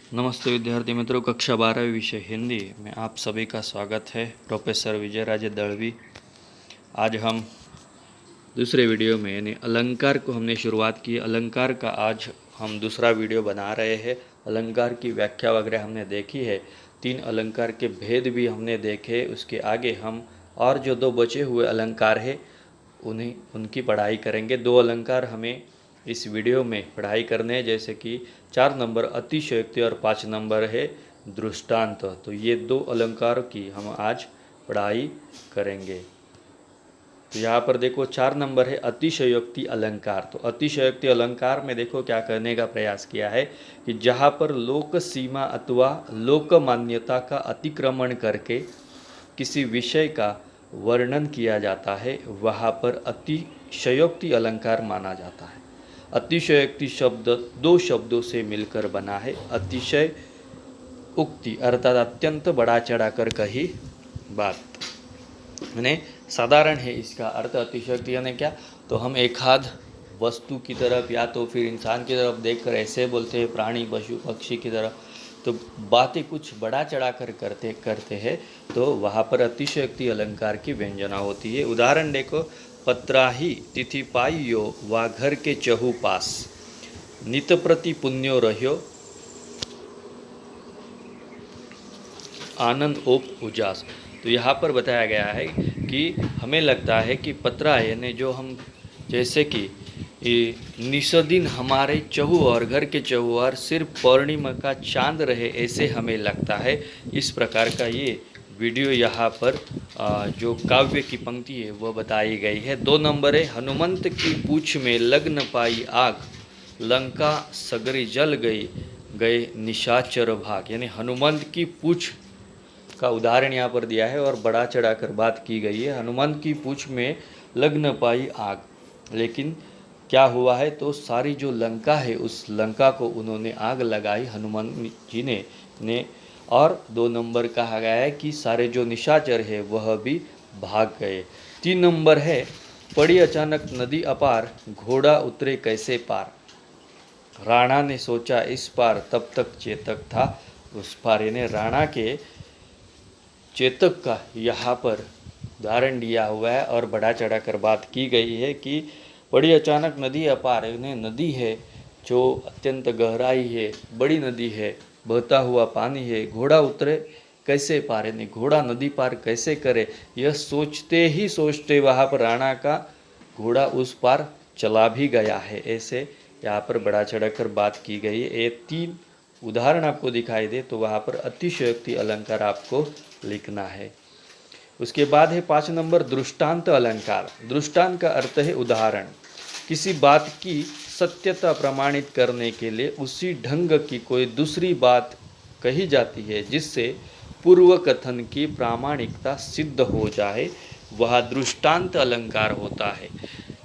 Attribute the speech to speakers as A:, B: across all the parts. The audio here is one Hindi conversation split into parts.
A: नमस्ते विद्यार्थी मित्रों, कक्षा 12 विषय हिंदी में आप सभी का स्वागत है। प्रोफेसर विजय राजे दलवी। आज हम दूसरे वीडियो में यानी अलंकार को हमने शुरुआत की। अलंकार का आज हम दूसरा वीडियो बना रहे हैं। अलंकार की व्याख्या वगैरह हमने देखी है, 3 अलंकार के भेद भी हमने देखे। उसके आगे हम और जो 2 बचे हुए अलंकार है उनकी पढ़ाई करेंगे। 2 अलंकार हमें इस वीडियो में पढ़ाई करने हैं, जैसे कि 4 नंबर अतिशयोक्ति और 5 नंबर है दृष्टांत। तो ये 2 अलंकारों की हम आज पढ़ाई करेंगे। तो यहाँ पर देखो 4 नंबर है अतिशयोक्ति अलंकार। तो अतिशयोक्ति अलंकार में देखो क्या करने का प्रयास किया है कि जहाँ पर लोक सीमा अथवा लोक मान्यता का अतिक्रमण करके किसी विषय का वर्णन किया जाता है, वहाँ पर अतिशयोक्ति अलंकार माना जाता है। अतिशयोक्ति शब्द 2 शब्दों से मिलकर बना है। अतिशय उक्ति अर्थात अत्यंत बढ़ा चढ़ाकर कही बात, यानी साधारण है इसका अर्थ। अतिशयोक्ति यानी क्या, तो हम एक आध वस्तु की तरफ या तो फिर इंसान की तरफ देखकर ऐसे बोलते हैं, प्राणी पशु पक्षी की तरफ, तो बातें कुछ बढ़ा चढ़ा कर करते हैं, तो वहाँ पर अतिशयोक्ति अलंकार की व्यंजना होती है। उदाहरण देखो, पत्राही तिथि पाइयो वा घर के चहु पास, नित प्रति पुण्यो रह्यो आनंद ओप उजास। तो यहाँ पर बताया गया है कि हमें लगता है कि पत्रा यानी जो हम जैसे कि निसदिन हमारे चहुओर घर के चहुओर सिर्फ पूर्णिमा का चांद रहे, ऐसे हमें लगता है। इस प्रकार का ये वीडियो यहाँ पर जो काव्य की पंक्ति है वह बताई गई है। 2 नंबर है हनुमंत की पूछ में लग्न पाई आग, लंका सगरी जल गए निशाचर भाग। यानी हनुमंत की पूछ का उदाहरण यहाँ पर दिया है और बढ़ा चढ़ाकर बात की गई है। हनुमंत की पूछ में लग्न पाई आग, लेकिन क्या हुआ है, तो सारी जो लंका है उस लंका को उन्होंने आग लगाई हनुमान जी ने। और 2 नंबर कहा गया है कि सारे जो निशाचर है वह भी भाग गए। 3 नंबर है पड़ी अचानक नदी अपार, घोड़ा उतरे कैसे पार। राणा ने सोचा इस पार, तब तक चेतक था उस पार। यानी राणा के चेतक का यहाँ पर उदाहरण दिया हुआ है और बढ़ा चढ़ा कर बात की गई है कि बड़ी अचानक नदी अपार, यानी नदी है जो अत्यंत गहराई है, बड़ी नदी है, बहता हुआ पानी है, घोड़ा उतरे कैसे पार, यानी घोड़ा नदी पार कैसे करे, यह सोचते ही सोचते वहाँ पर राणा का घोड़ा उस पार चला भी गया है। ऐसे यहाँ पर बढ़ा चढ़ा कर बात की गई है। ये 3 उदाहरण आपको दिखाई दे तो वहाँ पर अतिशयोक्ति अलंकार आपको लिखना है। उसके बाद है 5 नंबर दृष्टांत अलंकार। दृष्टांत का अर्थ है उदाहरण। किसी बात की सत्यता प्रमाणित करने के लिए उसी ढंग की कोई दूसरी बात कही जाती है जिससे पूर्व कथन की प्रामाणिकता सिद्ध हो जाए, वह दृष्टांत अलंकार होता है।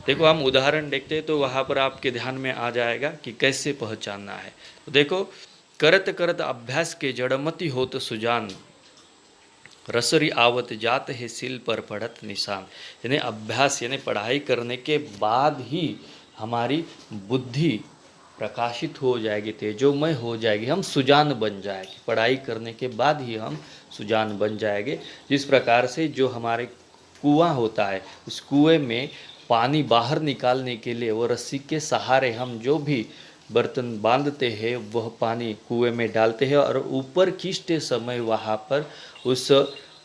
A: देखो हम उदाहरण देखते हैं तो वहाँ पर आपके ध्यान में आ जाएगा कि कैसे पहचानना है। तो देखो, करत करत अभ्यास के जड़मति होत सुजान, रसरी आवत जात है सिल पर पढ़त निशान। यानी अभ्यास यानी पढ़ाई करने के बाद ही हमारी बुद्धि प्रकाशित हो जाएगी, तेजोमय हो जाएगी, हम सुजान बन जाएंगे। पढ़ाई करने के बाद ही हम सुजान बन जाएंगे। जिस प्रकार से जो हमारे कुआं होता है, उस कुएं में पानी बाहर निकालने के लिए वो रस्सी के सहारे हम जो भी बर्तन बांधते हैं वह पानी कुएं में डालते हैं और ऊपर खींचते समय वहाँ पर उस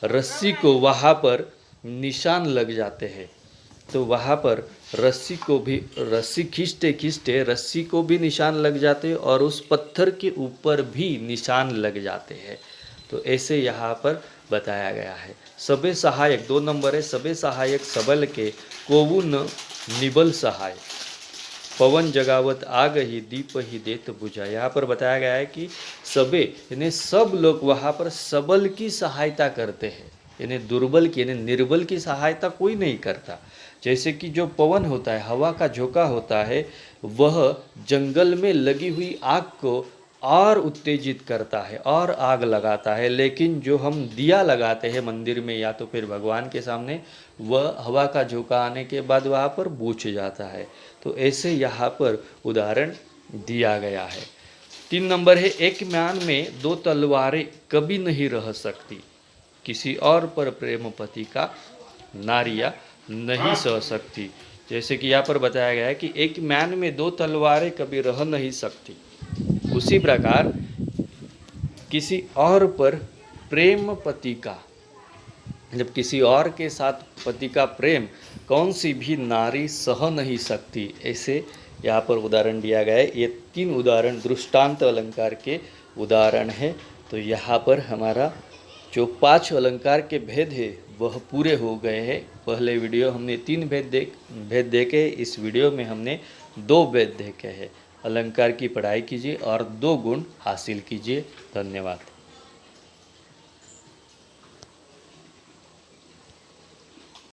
A: रस्सी को वहाँ पर निशान लग जाते हैं। तो वहाँ पर रस्सी खींचते खींचते रस्सी को भी निशान लग जाते हैं और उस पत्थर के ऊपर भी निशान लग जाते हैं। तो ऐसे यहाँ पर बताया गया है। सबे सहायक 2 नंबर है सबे सहायक सबल के, कोवु न निबल सहाय, पवन जगावत आग ही दीप ही देत बुझा। यहाँ पर बताया गया है कि सबे यानी सब लोग वहाँ पर सबल की सहायता करते हैं, यानी दुर्बल की यानी निर्बल की सहायता कोई नहीं करता। जैसे कि जो पवन होता है, हवा का झोंका होता है, वह जंगल में लगी हुई आग को और उत्तेजित करता है और आग लगाता है, लेकिन जो हम दिया लगाते हैं मंदिर में या तो फिर भगवान के सामने, वह हवा का झोंका आने के बाद वहाँ पर बुझ जाता है। तो ऐसे यहाँ पर उदाहरण दिया गया है। 3 नंबर है, एक म्यान में 2 तलवारें कभी नहीं रह सकती, किसी और पर प्रेम पति का नारियां नहीं सह सकती। जैसे कि यहाँ पर बताया गया है कि एक म्यान में 2 तलवारें कभी रह नहीं सकती, उसी प्रकार किसी और पर प्रेम पति का, जब किसी और के साथ पति का प्रेम कौन सी भी नारी सह नहीं सकती, ऐसे यहाँ पर उदाहरण दिया गया है। ये 3 उदाहरण दृष्टांत अलंकार के उदाहरण है। तो यहाँ पर हमारा जो 5 अलंकार के भेद है वह पूरे हो गए हैं। पहले वीडियो हमने 3 भेद देखे, इस वीडियो में हमने 2 भेद देखे हैं। अलंकार की पढ़ाई कीजिए और 2 गुण हासिल कीजिए। धन्यवाद।